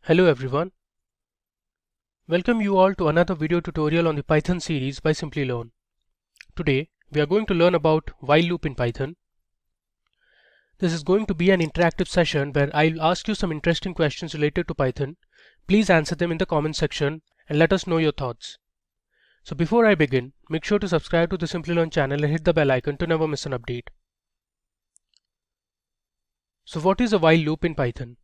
Hello everyone. Welcome you all to another video tutorial on the Python series by Simplilearn. Today we are going to learn about while loop in Python. This is going to be an interactive session where I'll ask you some interesting questions related to Python. Please answer them in the comment section and let us know your thoughts. So before I begin, make sure to subscribe to the Simplilearn channel and hit the bell icon to never miss an update. So what is a while loop in Python?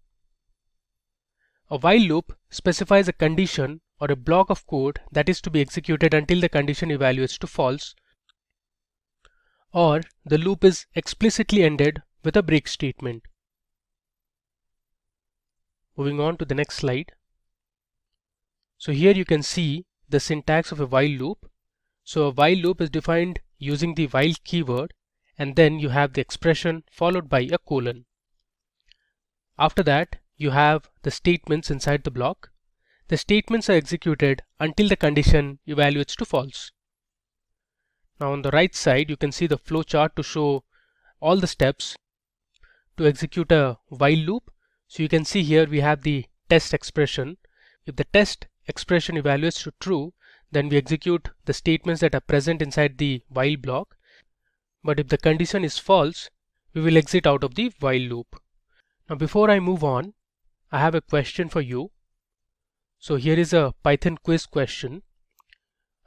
A while loop specifies a condition or a block of code that is to be executed until the condition evaluates to false, or the loop is explicitly ended with a break statement. Moving on to the next slide. So here you can see the syntax of a while loop. So a while loop is defined using the while keyword, and then you have the expression followed by a colon. After that, you have the statements inside the block. The statements are executed until the condition evaluates to false. Now on the right side, you can see the flow chart to show all the steps to execute a while loop. So you can see here we have the test expression. If the test expression evaluates to true, then we execute the statements that are present inside the while block. But if the condition is false, we will exit out of the while loop. Now before I move on, I have a question for you. So here is a Python quiz question.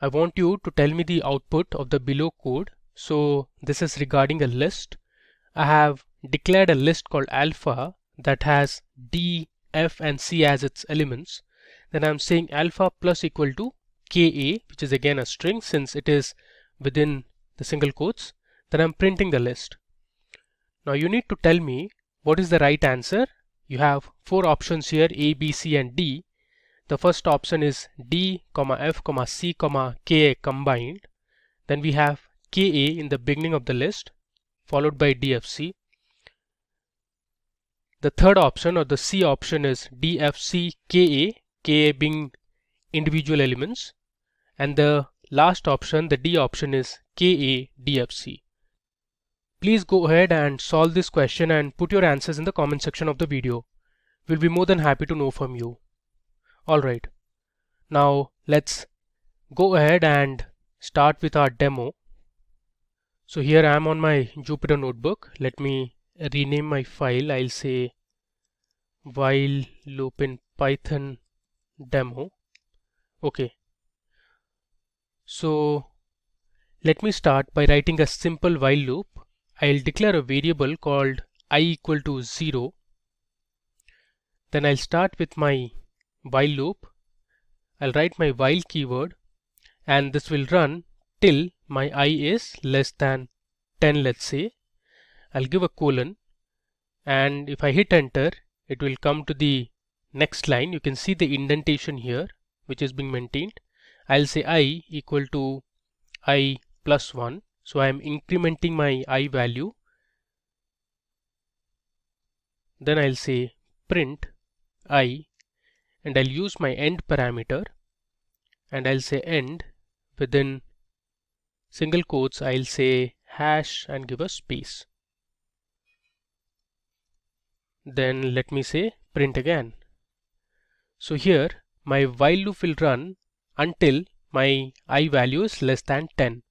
I want you to tell me the output of the below code. So this is regarding a list. I have declared a list called alpha that has D, F and C as its elements. Then I'm saying alpha plus equal to KA, which is again a string since it is within the single quotes. Then I'm printing the list. Now you need to tell me what is the right answer. You have four options here, A, B, C and D. The first option is D, F, C, Ka combined. Then we have Ka in the beginning of the list, followed by DFC. The third option or the C option is DFC, Ka being individual elements. And the last option, the D option is Ka, DFC. Please go ahead and solve this question and put your answers in the comment section of the video. We'll be more than happy to know from you. Alright, now let's go ahead and start with our demo. So here I am on my Jupyter notebook. Let me rename my file. I'll say while loop in Python demo. Okay. So let me start by writing a simple while loop. I'll declare a variable called I equal to 0. Then I'll start with my while loop. I'll write my while keyword and this will run till my I is less than 10, let's say. I'll give a colon, and if I hit enter, it will come to the next line. You can see the indentation here which is being maintained. I'll say I equal to I plus 1. So I am incrementing my I value. Then I'll say print I, and I'll use my end parameter, and I'll say end within single quotes. I'll say hash and give a space. Then let me say print again. So here my while loop will run until my I value is less than 10.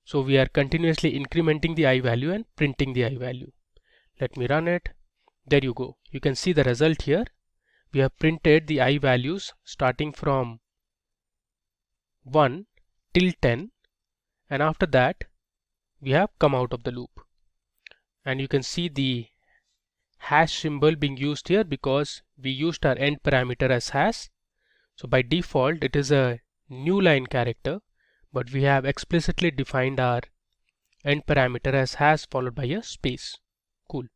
So we are continuously incrementing the I value and printing the I value. Let me run it. There you go. You can see the result here. We have printed the I values starting from 1 till 10, and after that we have come out of the loop. And you can see the hash symbol being used here because we used our end parameter as hash. So by default it is a new line character, but we have explicitly defined our end parameter as hash followed by a space. Cool.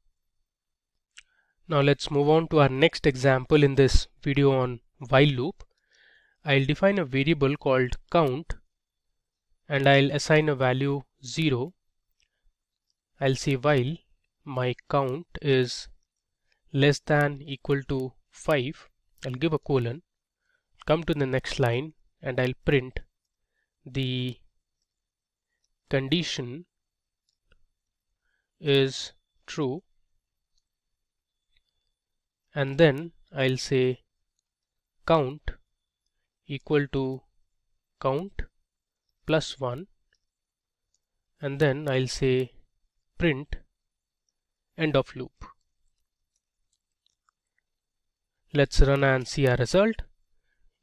Now let's move on to our next example in this video on while loop. I'll define a variable called count and I'll assign a value 0. I'll say while my count is less than equal to 5. I'll give a colon, come to the next line, and I'll print the condition is true, and then I'll say count equal to count plus 1, and then I'll say print end of loop. Let's run and see our result.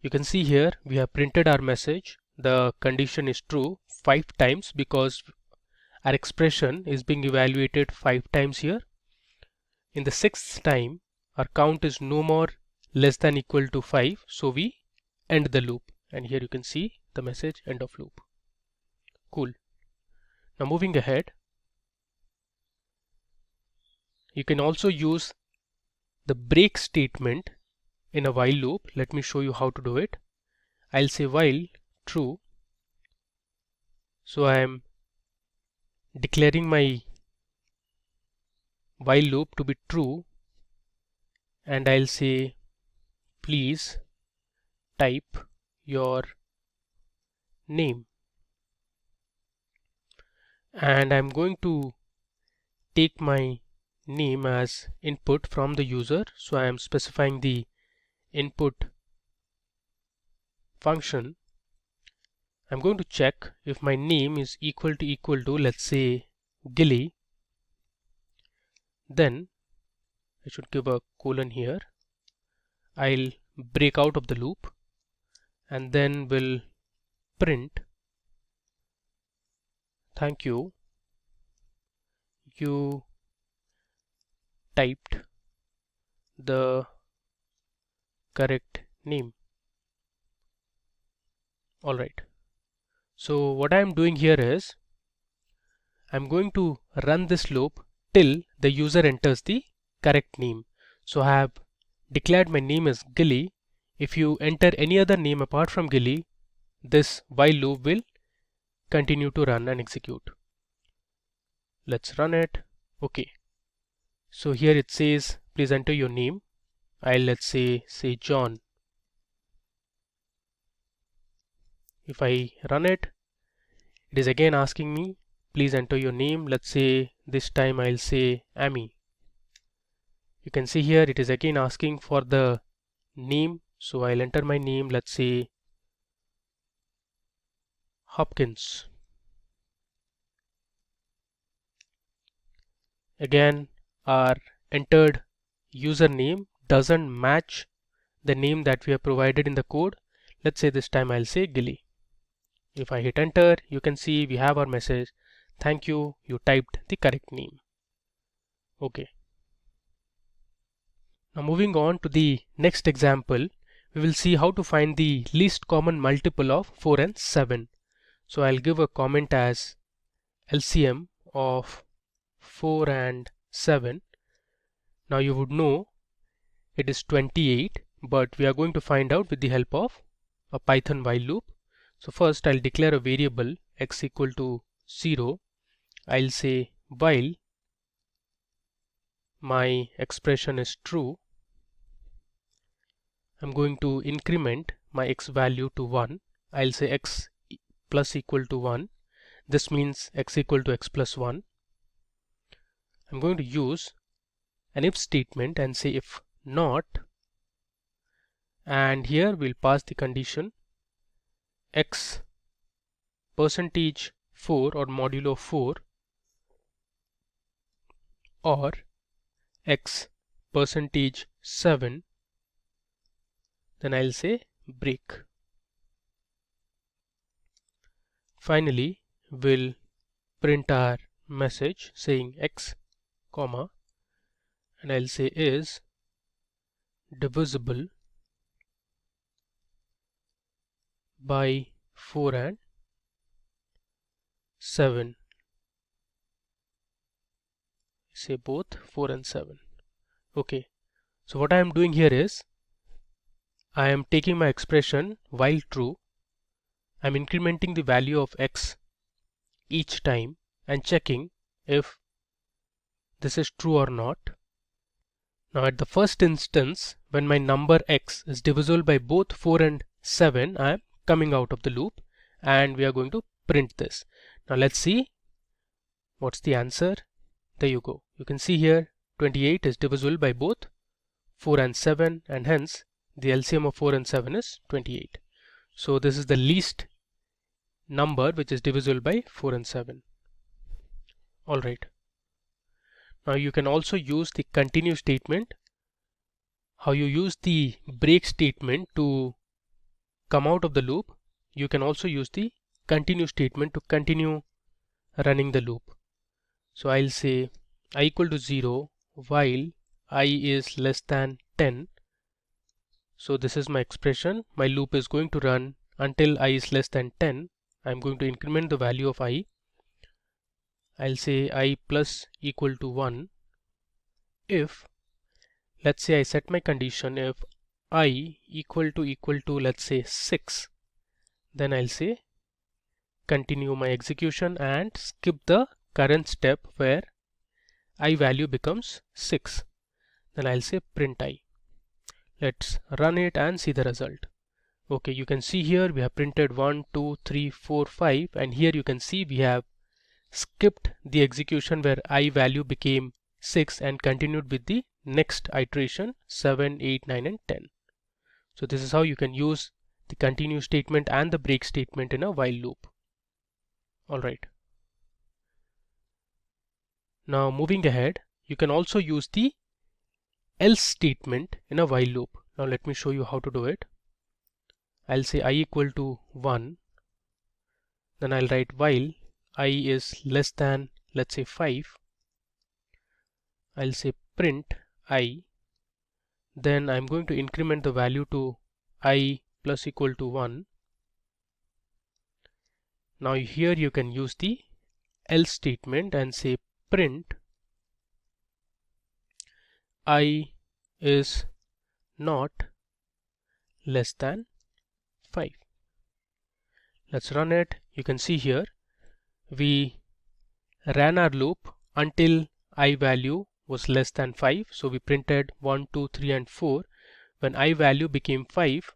You can see here we have printed our message. The condition is true 5 times because our expression is being evaluated 5 times here. In the 6th time, our count is no more less than equal to 5, so we end the loop, and here you can see the message end of loop. Cool. Now moving ahead, you can also use the break statement in a while loop. Let me show you how to do it. I'll say while true, so I am declaring my while loop to be true, and I'll say please type your name, and I'm going to take my name as input from the user, so I am specifying the input function. I'm going to check if my name is equal to let's say Gilly. Then I should give a colon here. I'll break out of the loop and then will print thank you, you typed the correct name. Alright, so what I am doing here is I'm going to run this loop till the user enters the correct name. So I have declared my name as Gilly. If you enter any other name apart from Gilly, this while loop will continue to run and execute. Let's run it. Okay, so here it says please enter your name. Let's say John. If I run it, it is again asking me please enter your name. Let's say this time I'll say Amy. You can see here it is again asking for the name, so I'll enter my name. Let's say Hopkins. Again, our entered username doesn't match the name that we have provided in the code. Let's say this time I'll say Gilly. If I hit enter, you can see we have our message, thank you, you typed the correct name. Okay. Now moving on to the next example, we will see how to find the least common multiple of 4 and 7. So I'll give a comment as LCM of 4 and 7. Now you would know it is 28, but we are going to find out with the help of a Python while loop. So first I'll declare a variable x equal to 0. I'll say while my expression is true, I'm going to increment my x value to 1. I'll say x plus equal to 1. This means x equal to x plus 1. I'm going to use an if statement and say if not, and here we'll pass the condition x percentage 4 or modulo 4 or x percentage 7, then I'll say break. Finally, we'll print our message saying x comma, and I'll say is divisible by 4 and 7. Say both 4 and 7. Okay, so what I am doing here is I am taking my expression while true, I'm incrementing the value of x each time and checking if this is true or not. Now at the first instance, when my number x is divisible by both 4 and 7, I am coming out of the loop and we are going to print this. Now let's see what's the answer. there you go. You can see here 28 is divisible by both 4 and 7, and hence the LCM of 4 and 7 is 28. So this is the least number which is divisible by 4 and 7. Alright. Now you can also use the continue statement. How you use the break statement to come out of the loop, you can also use the continue statement to continue running the loop. So I'll say I equal to 0 while I is less than 10. So this is my expression. My loop is going to run until I is less than 10. I'm going to increment the value of I. I'll say I plus equal to 1 if, let's say I set my condition, if I equal to let's say 6, then I'll say continue my execution and skip the current step where I value becomes 6. Then I'll say print I. Let's run it and see the result. Okay, you can see here we have printed 1, 2, 3, 4, 5, and here you can see we have skipped the execution where I value became 6 and continued with the next iteration 7, 8, 9 and 10. So this is how you can use the continue statement and the break statement in a while loop. Alright. Now moving ahead, you can also use the else statement in a while loop. Now let me show you how to do it. I'll say I equal to 1, then I'll write while I is less than, let's say 5. I'll say print I, then I'm going to increment the value to I plus equal to 1. Now here you can use the else statement and say print I is not less than 5. Let's run it. You can see here we ran our loop until I value was less than 5. So we printed 1, 2, 3 and 4. When I value became 5,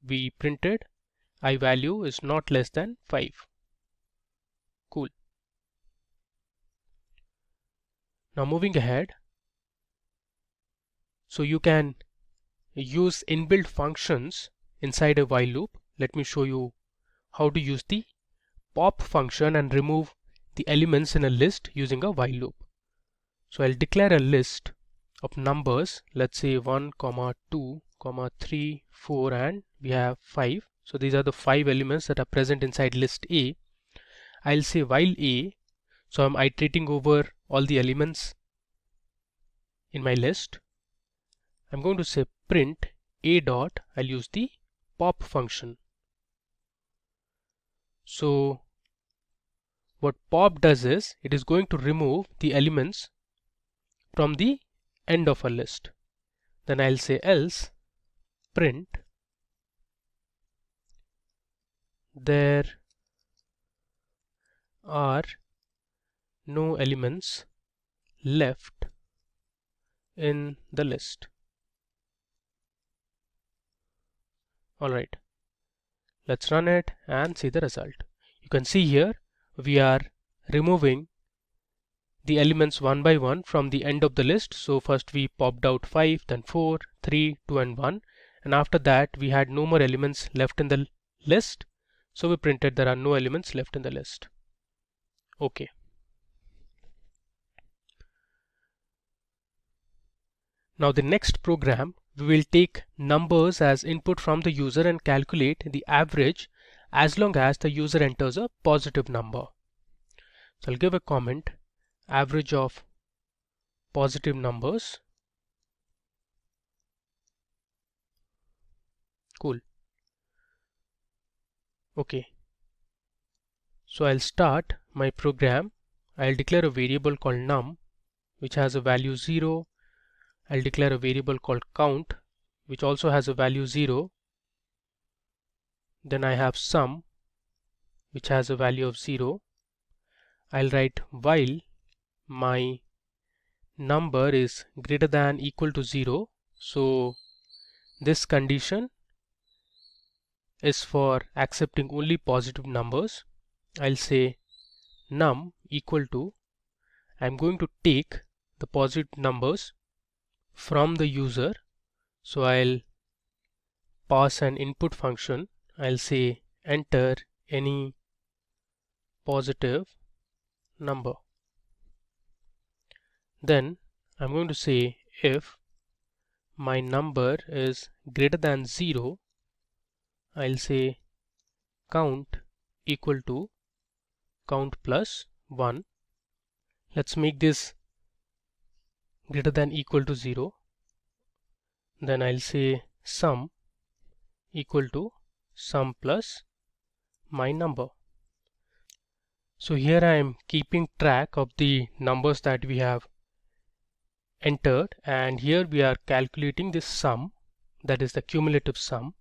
we printed I value is not less than 5. Cool. Now moving ahead, so you can use inbuilt functions inside a while loop. Let me show you how to use the pop function and remove the elements in a list using a while loop. So I'll declare a list of numbers, let's say 1, 2, 3, 4 and we have 5. So these are the 5 elements that are present inside list A. I'll say while A, so I'm iterating over all the elements in my list. I'm going to say print A dot, I'll use the pop function. So what pop does is it is going to remove the elements from the end of a list. Then I'll say else print there are no elements left in the list. Alright, let's run it and see the result. You can see here we are removing the elements one by one from the end of the list. So first we popped out 5, then 4, 3, 2 and 1, and after that we had no more elements left in the list, so we printed there are no elements left in the list. Okay. Now the next program, we will take numbers as input from the user and calculate the average as long as the user enters a positive number. So I'll give a comment, average of positive numbers. Cool. Okay. So I'll start my program. I'll declare a variable called num which has a value 0. I'll declare a variable called count which also has a value 0. Then I have sum which has a value of 0. I'll write while my number is greater than equal to 0. So this condition is for accepting only positive numbers. I'll say num equal to, I'm going to take the positive numbers from the user. So I'll pass an input function. I'll say enter any positive number. Then I'm going to say if my number is greater than 0, I'll say count equal to count plus 1. Let's make this greater than equal to 0. Then I'll say sum equal to sum plus my number. So here I am keeping track of the numbers that we have entered, and here we are calculating this sum, that is the cumulative sum.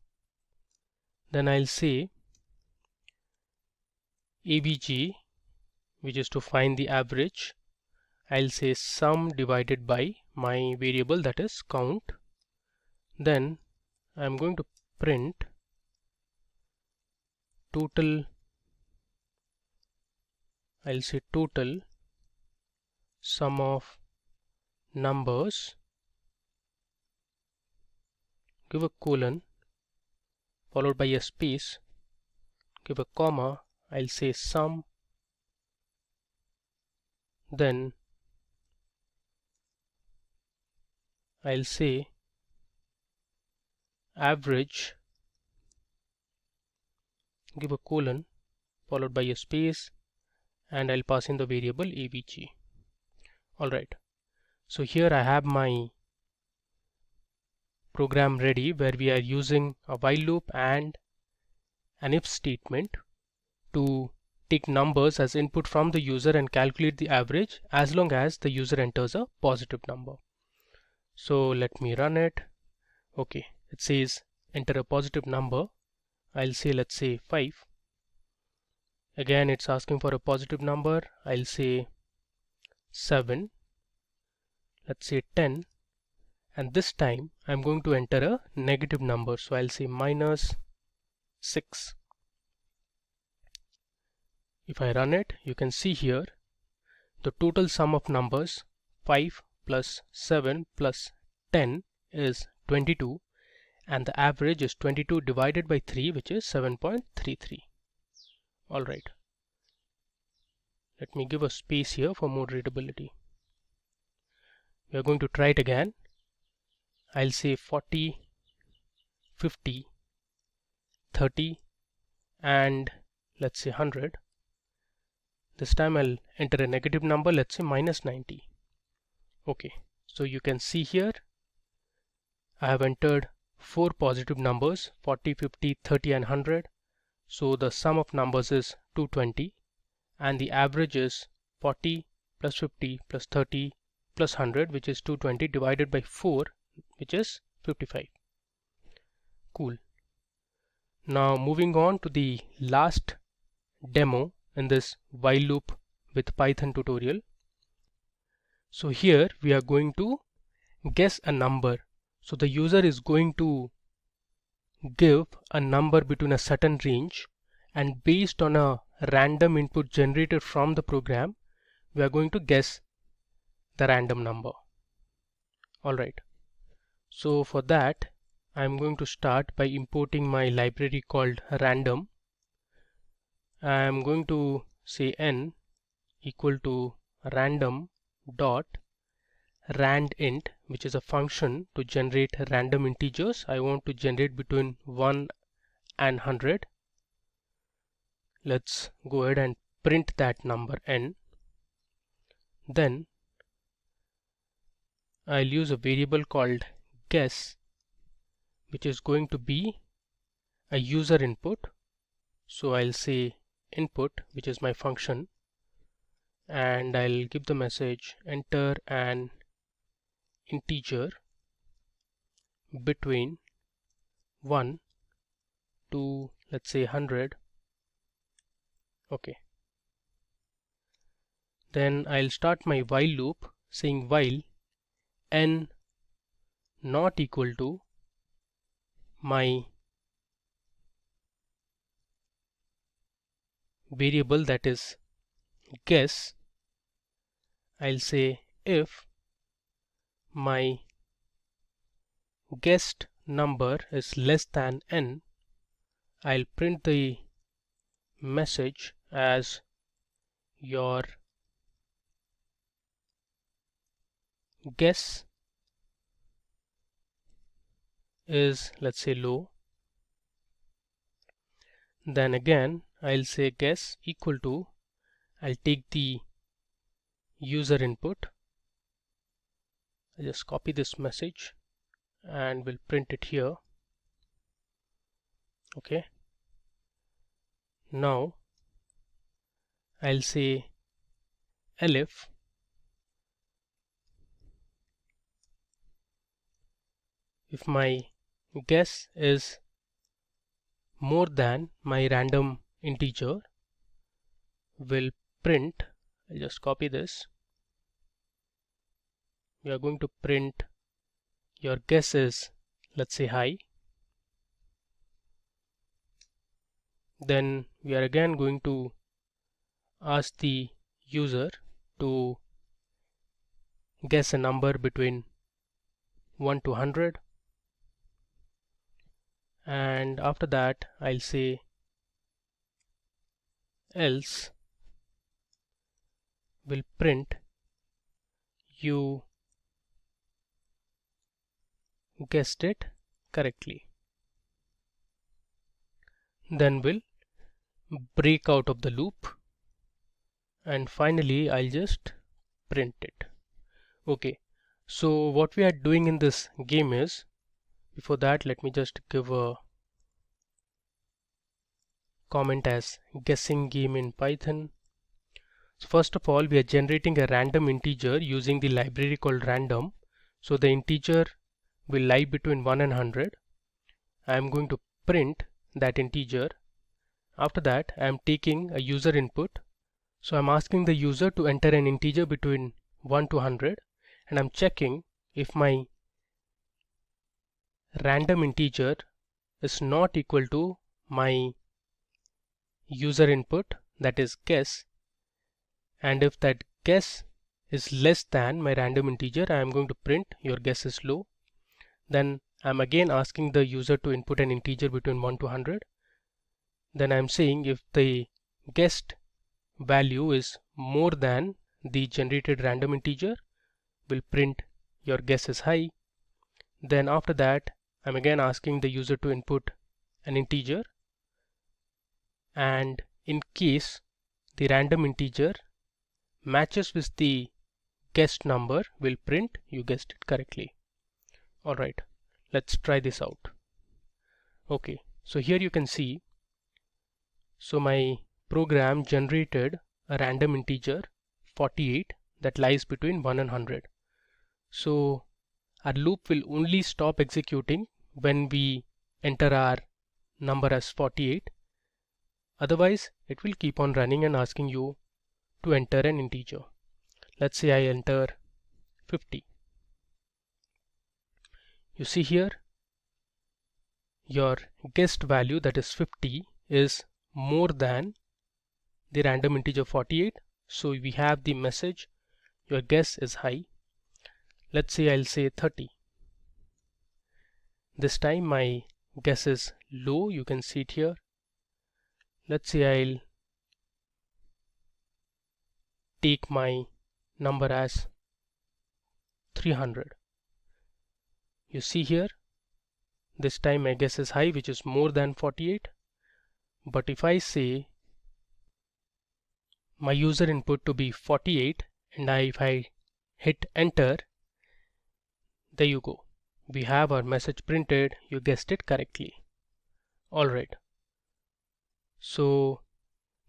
Then I'll say ABG, which is to find the average. I'll say sum divided by my variable, that is count. Then I'm going to print total. I'll say total sum of numbers, give a colon followed by a space, give a comma, I'll say sum, then I'll say average, give a colon followed by a space, and I'll pass in the variable ABG. Alright, so here I have my program ready, where we are using a while loop and an if statement to take numbers as input from the user and calculate the average as long as the user enters a positive number. So let me run it. Okay, it says enter a positive number. I'll say, let's say 5. Again it's asking for a positive number. I'll say 7. Let's say 10. And this time I'm going to enter a negative number, so I'll say minus 6. If I run it, you can see here the total sum of numbers 5 plus 7 plus 10 is 22, and the average is 22 divided by 3, which is 7.33. Alright, let me give a space here for more readability. We are going to try it again. I'll say 40, 50, 30, and let's say 100. This time I'll enter a negative number, let's say minus 90. Okay, so you can see here I have entered 4 positive numbers, 40, 50, 30 and 100. So the sum of numbers is 220, and the average is 40 plus 50 plus 30 plus 100, which is 220 divided by 4, which is 55. Cool. Now moving on to the last demo in this while loop with Python tutorial. So here we are going to guess a number. So the user is going to give a number between a certain range, and based on a random input generated from the program, we are going to guess the random number. Alright, so for that I'm going to start by importing my library called random. I'm going to say n equal to random dot randint, which is a function to generate random integers. I want to generate between 1 and 100. Let's go ahead and print that number n. Then I'll use a variable called guess, which is going to be a user input. So I'll say input, which is my function, and I'll give the message enter an integer between 1 to, let's say, 100. Okay, then I'll start my while loop saying while n not equal to my variable, that is guess. I'll say if my guest number is less than n, I'll print the message as your guess is, let's say, low. Then again I'll say guess equal to, I'll take the user input, I'll just copy this message and we'll print it here. Okay, now I'll say elif if my guess is more than my random integer, will print, I'll just copy this, we are going to print your guess is, let's say, high. Then we are again going to ask the user to guess a number between 1 to 100, and after that I'll say else will print you guessed it correctly. Then we'll break out of the loop, and finally I'll just print it. Okay, so what we are doing in this game is, before that let me just give a comment as guessing game in Python. So first of all, we are generating a random integer using the library called random. So the integer will lie between 1 and 100. I am going to print that integer. After that I am taking a user input. So I'm asking the user to enter an integer between 1 to 100, and I'm checking if my random integer is not equal to my user input, that is guess, and if that guess is less than my random integer, I am going to print your guess is low. Then I'm again asking the user to input an integer between 1 to 100. Then I'm saying if the guessed value is more than the generated random integer, will print your guess is high. Then after that I'm again asking the user to input an integer, and in case the random integer matches with the guessed number, will print you guessed it correctly. Alright, let's try this out. Okay, so here you can see, so my program generated a random integer 48 that lies between 1 and 100. So our loop will only stop executing when we enter our number as 48. Otherwise it will keep on running and asking you to enter an integer. Let's say I enter 50. You see here your guessed value, that is 50, is more than the random integer 48. So we have the message your guess is high. Let's say I'll say 30. This time my guess is low, you can see it here. Let's say I'll take my number as 300. You see here, this time my guess is high, which is more than 48. But if I say my user input to be 48 and if I hit enter, there you go, we have our message printed, you guessed it correctly. Alright, so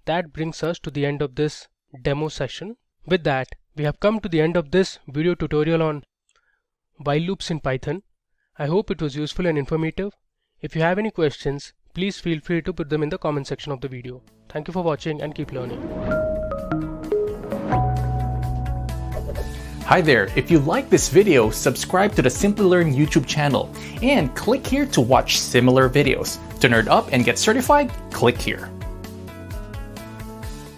that brings us to the end of this demo session. With that, we have come to the end of this video tutorial on while loops in Python. I hope it was useful and informative. If you have any questions, please feel free to put them in the comment section of the video. Thank you for watching and keep learning. Hi there, if you like this video, subscribe to the Simplilearn YouTube channel and click here to watch similar videos. To nerd up and get certified, click here.